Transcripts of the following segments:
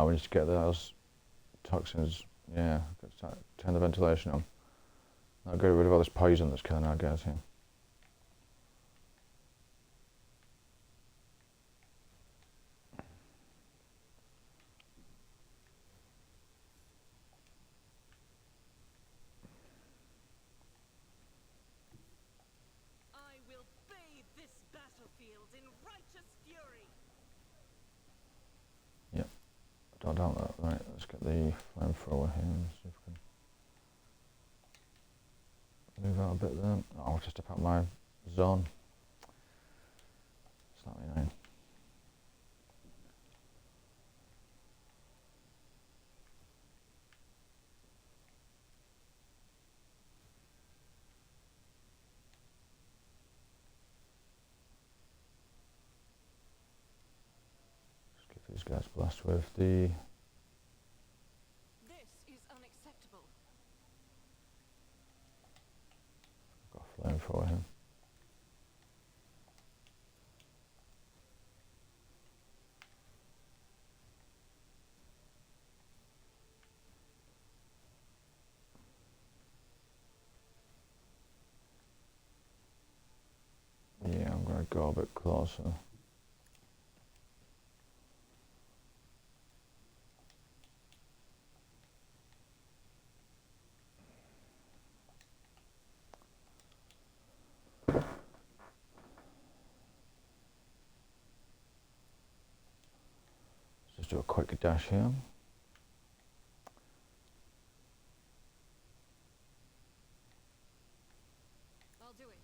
we need to get those toxins. Yeah, turn the ventilation on. I'll get rid of all this poison that's killing our guys here. I will bathe this battlefield in righteous fury. Yep, don't doubt that. Right, let's get the flamethrower here and see if we can move out a bit there. Oh, I'll just step out my zone. Slightly annoying. Just give these guys blast with the. This is unacceptable. Got a flamethrower here. Yeah, I'm going to go a bit closer. Just do a quick dash here. I'll do it.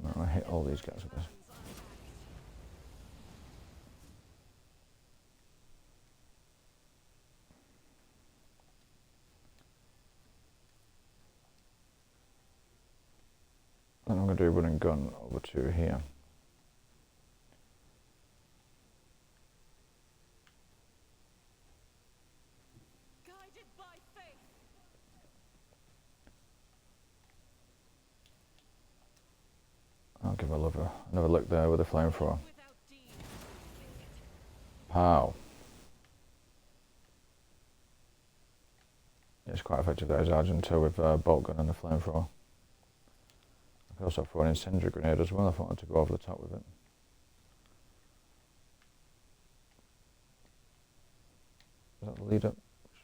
I'm going to hit all these guys with this. Then I'm going to do run and gun over to here. Guided by faith. I'll give another look there with the flamethrower. Without deed. Pow. Yeah, it's quite effective there, Sergeant, too, with bolt gun and the flamethrower. I could also throw an incendiary grenade as well if I wanted to go over the top with it. Is that the lead up?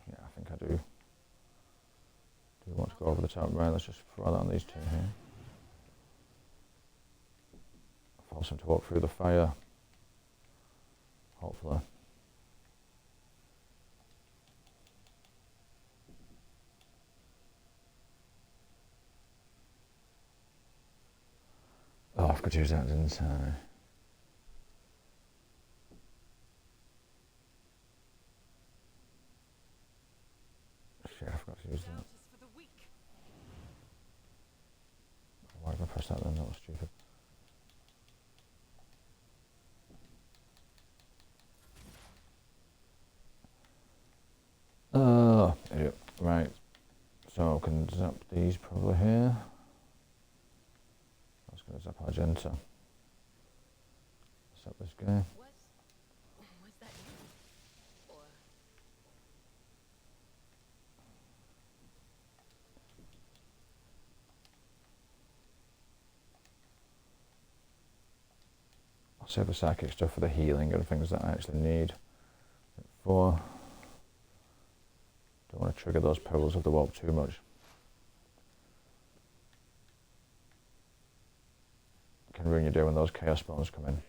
Yeah, I think I do. Do want to go over the top? Right, let's just throw that on these two here. Force them to walk through the fire. Hopefully. Oh, I forgot to use that, didn't I? Shit, I forgot to use that. Doubt is for the weak. Why did I press that then? That was stupid. Idiot. Right. So I can zap these probably here. I was going to zap Argenta. Zap this guy. Was that you? Or I'll save the psychic stuff for the healing and things that I actually need it for. Don't want to trigger those pebbles of the warp too much. Can ruin your day when those chaos spawns come in.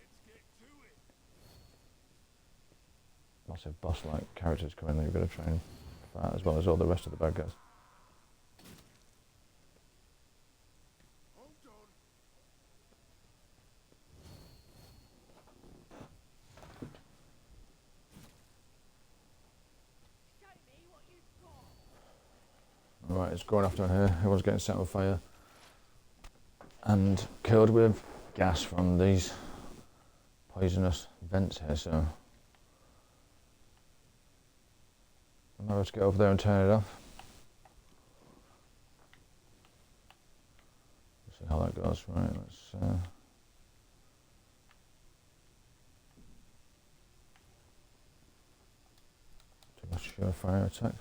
Massive boss-like characters come in that you've got to try and fight, as well as all the rest of the bad guys. Right, it's going after here. Everyone's getting set on fire and killed with gas from these poisonous vents here, so I'm able to get over there and turn it off. See how that goes. Right, let's a surefire attack.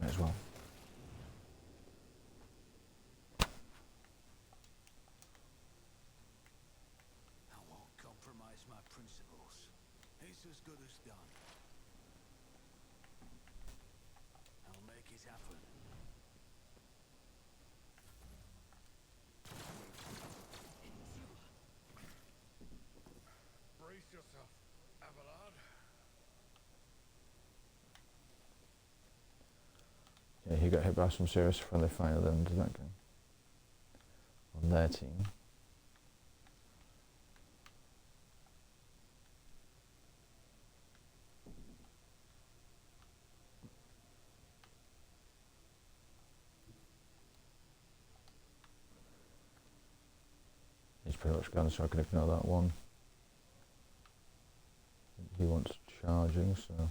May as well. I won't compromise my principles. It's as good as done. I'll make it happen. Brace yourself, Abelard. Yeah, he got hit by some serious friendly fire then, did that guy? On their team. He's pretty much gone, so I can ignore that one. He wants charging, so...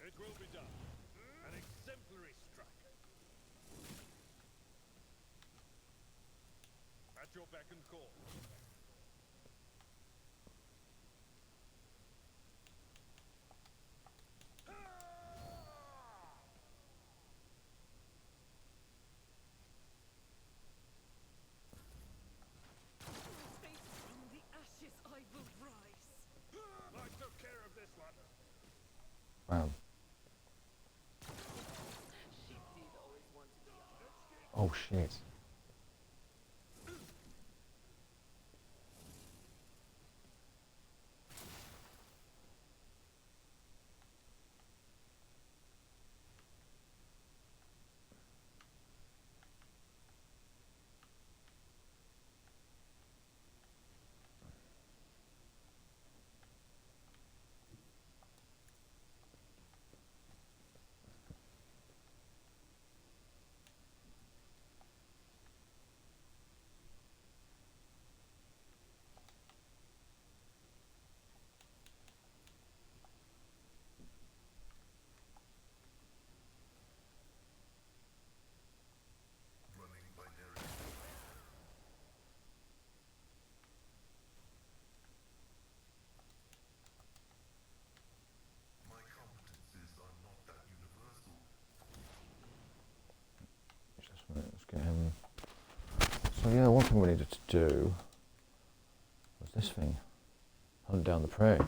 It will be done. An exemplary strike. At your beck and call. From the ashes I will rise. I took care of this one. Wow. She did always want to be a Oh shit. Just a minute, let's get him. So yeah, one thing we needed to do was this thing. Hunt down the prey. So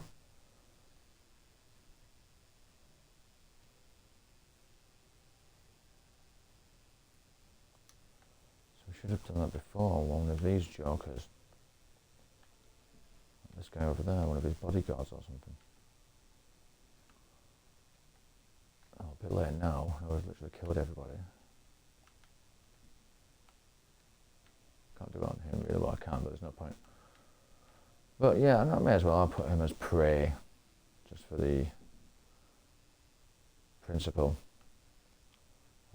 we should have done that before, one of these jokers. This guy over there, one of his bodyguards or something. Oh, a bit late now, I've literally killed everybody. Can't do it on him really, well I can, but there's no point. But yeah, I may as well, I'll put him as prey, just for the principle.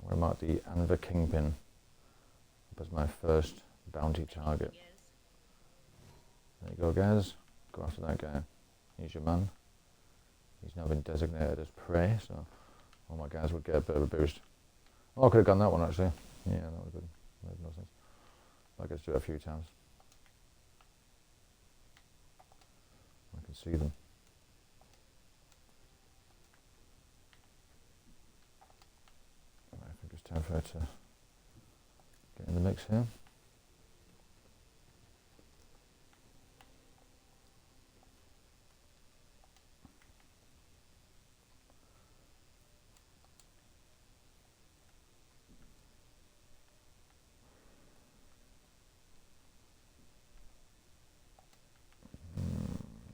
I'm going to mark the Anvers Kingpin up as my first bounty target. There you go guys, go after that guy. He's your man. He's now been designated as prey, so all my guys would get a bit of a boost. Oh, I could have gone that one actually. Yeah, that would have been, made no sense. I get to do it a few times. I can see them. Right, I think it's time for her to get in the mix here.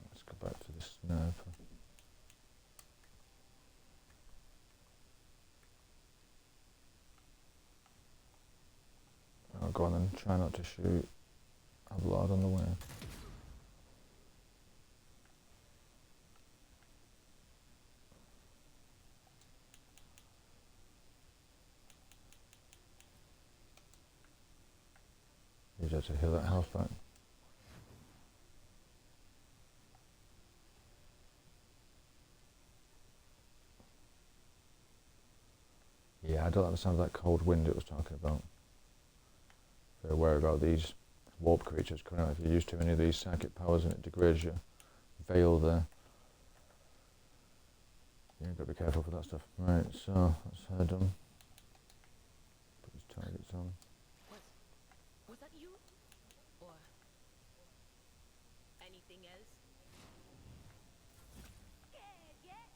Let's go back to the sniper. Oh, go on then, try not to shoot Abelard on the way. Use that to heal that health back. don't like the sound of that cold wind it was talking about. Very aware about these warp creatures coming out. If you use too many of these psychic powers and it degrades your veil there. Yeah, you've got to be careful for that stuff. Right, so that's her done. Put these targets on. Was that you? Or anything else? Scared yet?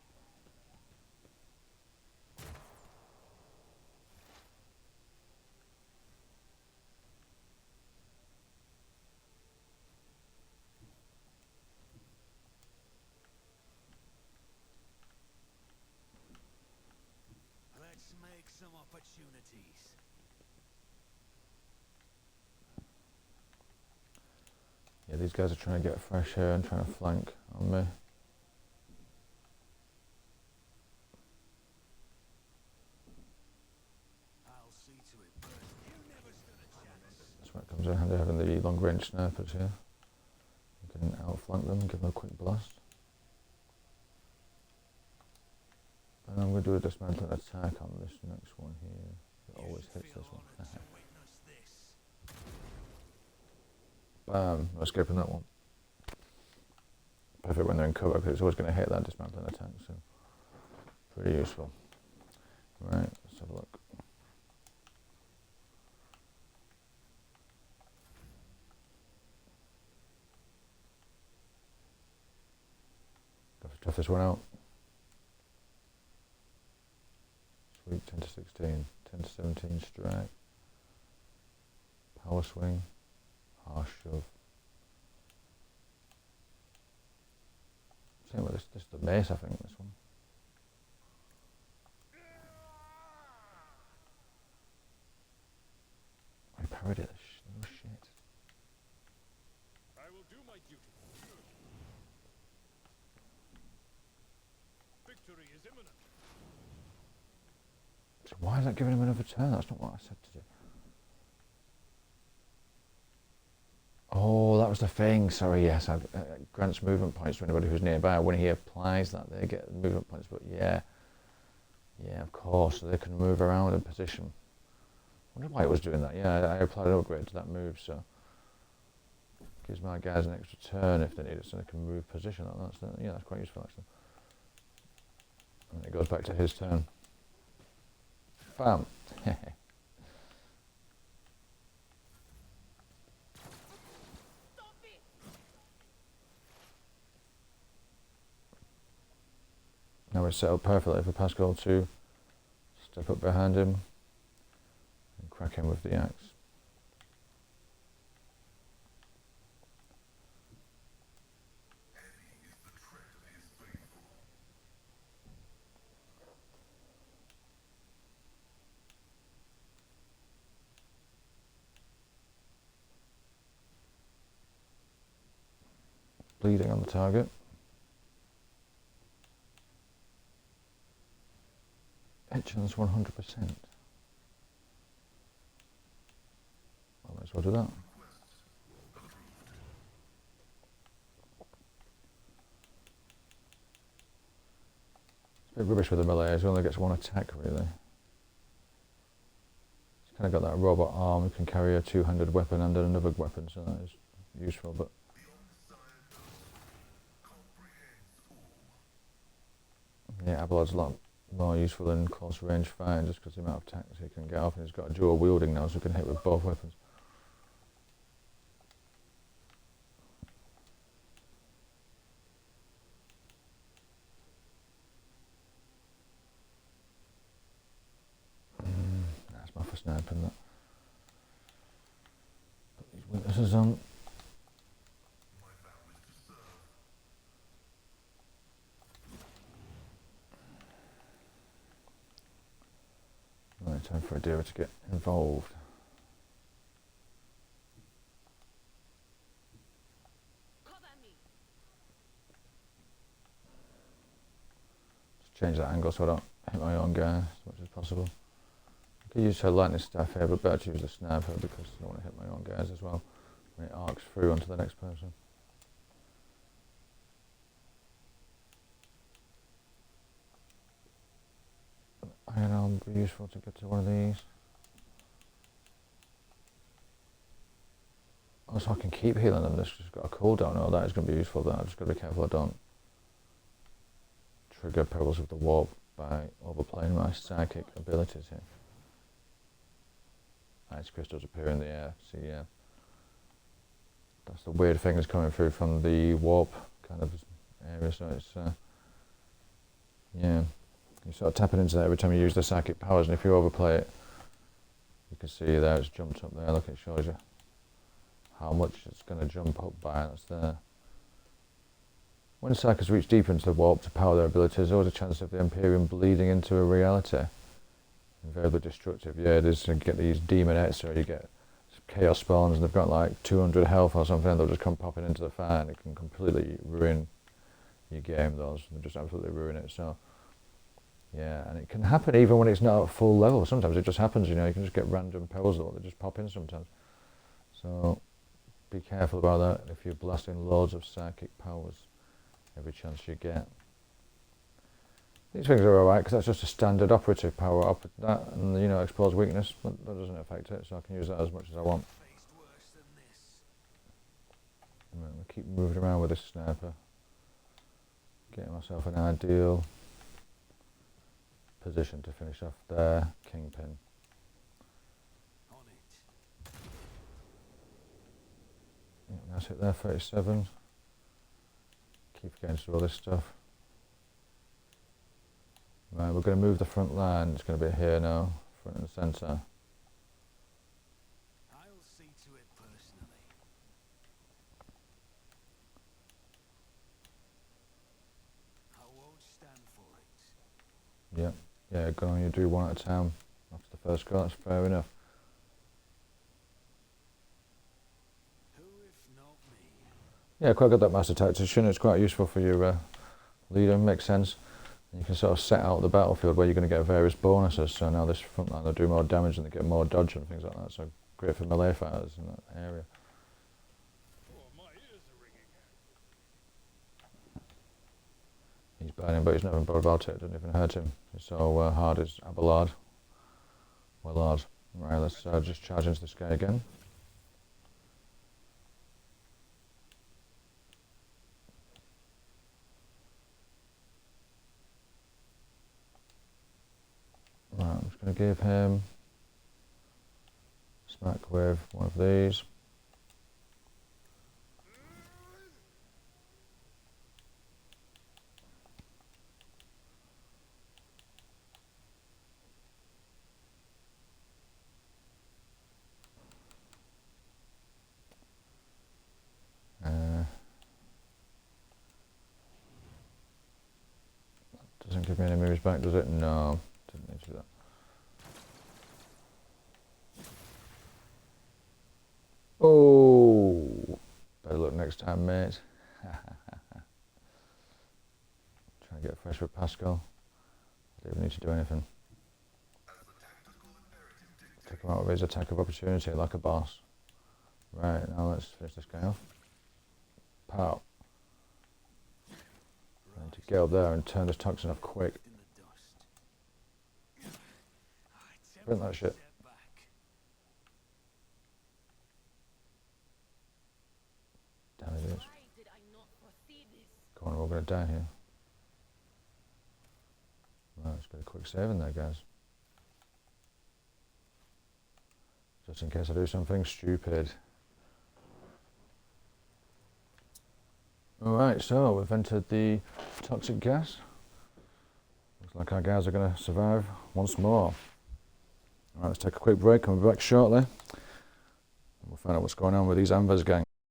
Let's make some opportunities. Yeah, these guys are trying to get fresh air and trying to flank on me. I'll see to it first. You never stood a chance. That's where it comes in handy having the long range snipers here. You can outflank them, give them a quick blast. And I'm going to do a dismantling attack on this next one here. It always hits this one. Bam, no escaping that one. Perfect when they're in cover because it's always going to hit that dismantling attack, so pretty useful. Right, let's have a look. Got to tough this one out. Sweep 10 to 16, 10 to 17 strike, power swing, harsh shove. Same with this is the mace, I think, this one. I parried it, oh shit. I will do my duty. Victory is imminent. So why is that giving him another turn? That's not what I said to do. Oh, that was the thing. Sorry, yes. Grants movement points to anybody who's nearby. When he applies that, they get movement points. But yeah, of course, so they can move around in position. I wonder why it was doing that. Yeah, I applied an upgrade to that move, so gives my guys an extra turn if they need it, so they can move position. That's quite useful actually. And it goes back to his turn. Bam. Now we're set up perfectly for Pascal to step up behind him and crack him with the axe. Bleeding on the target. Hitchens 100%. I might as well do that. It's a bit rubbish with the melee, he only gets one attack really. He's kind of got that robot arm, he can carry a two-handed weapon and another weapon, so that is useful, but yeah, Abelard's a lot more useful in close range fire just because the amount of attacks he can get off, and he's got a dual wielding now, so he can hit with both weapons. That's my first sniping that. Put these witnesses on. Right, time for Adira to get involved. Cover me. Just change that angle so I don't hit my own guy as much as possible. I could use her lightning staff here, but better to use the sniper because I don't want to hit my own guys as well when it arcs through onto the next person. I And it'll be useful to get to one of these. Also, I can keep healing them. This has got a cooldown. Oh, that is going to be useful. That I've just got to be careful I don't trigger perils of the warp by overplaying my psychic abilities here. Ice crystals appear in the air. See, yeah. That's the weird thing that's coming through from the warp kind of area. So it's, yeah. You sort of tapping into that every time you use the psychic powers, and if you overplay it, you can see there it's jumped up there. Look, it shows you how much it's going to jump up by. That's there. When psychics reach deep into the warp to power their abilities, there's always a chance of the Empyrean bleeding into a reality. Invariably destructive. Yeah, it is. You get these demonettes, or you get chaos spawns, and they've got like 200 health or something, and they'll just come popping into the fire, and it can completely ruin your game. Those, they just absolutely ruin it. So. Yeah, and it can happen even when it's not at full level. Sometimes it just happens, you know, you can just get random perils that just pop in sometimes. So be careful about that if you're blasting loads of psychic powers every chance you get. These things are alright because that's just a standard operative power up that, and you know, expose weakness, that doesn't affect it, so I can use that as much as I want. Right, we'll keep moving around with this sniper, getting myself an ideal position to finish off their kingpin. Yeah, that's it there, 37. Keep getting through all this stuff. Right, we're going to move the front line. It's going to be here now, front and centre. I'll see to it personally. I won't stand for it. Yeah. Yeah, go on, you do one at a time after the first go, that's fair enough. Who if not me? Yeah, quite good that master tactician, it's quite useful for your leader, makes sense. And you can sort of set out the battlefield where you're going to get various bonuses, so now this front line, they'll do more damage and they get more dodge and things like that, so great for melee fighters in that area. Oh, my ears are ringing. He's burning, but he's never bothered about it, it doesn't even hurt him. It's so hard as Abelard. Well hard. Right, let's just charge into this guy again. Right, I'm just going to give him smack with one of these. Doesn't give me any moves back, does it? No, didn't need to do that. Oh, better look next time, mate. Trying to get fresh with Pascal. I don't even need to do anything. Take him out with his attack of opportunity like a boss. Right, now let's finish this guy off. Pow. I need to get up there and turn this toxin off quick. Print that shit. Damn it is. Why did I not foresee this? Come on, we're all going to die here. Right, let's get a quick save in there, guys. Just in case I do something stupid. Alright, so we've entered the toxic gas. Looks like our guys are going to survive once more. Alright, let's take a quick break and we'll be back shortly. And we'll find out what's going on with these Anvers Gang.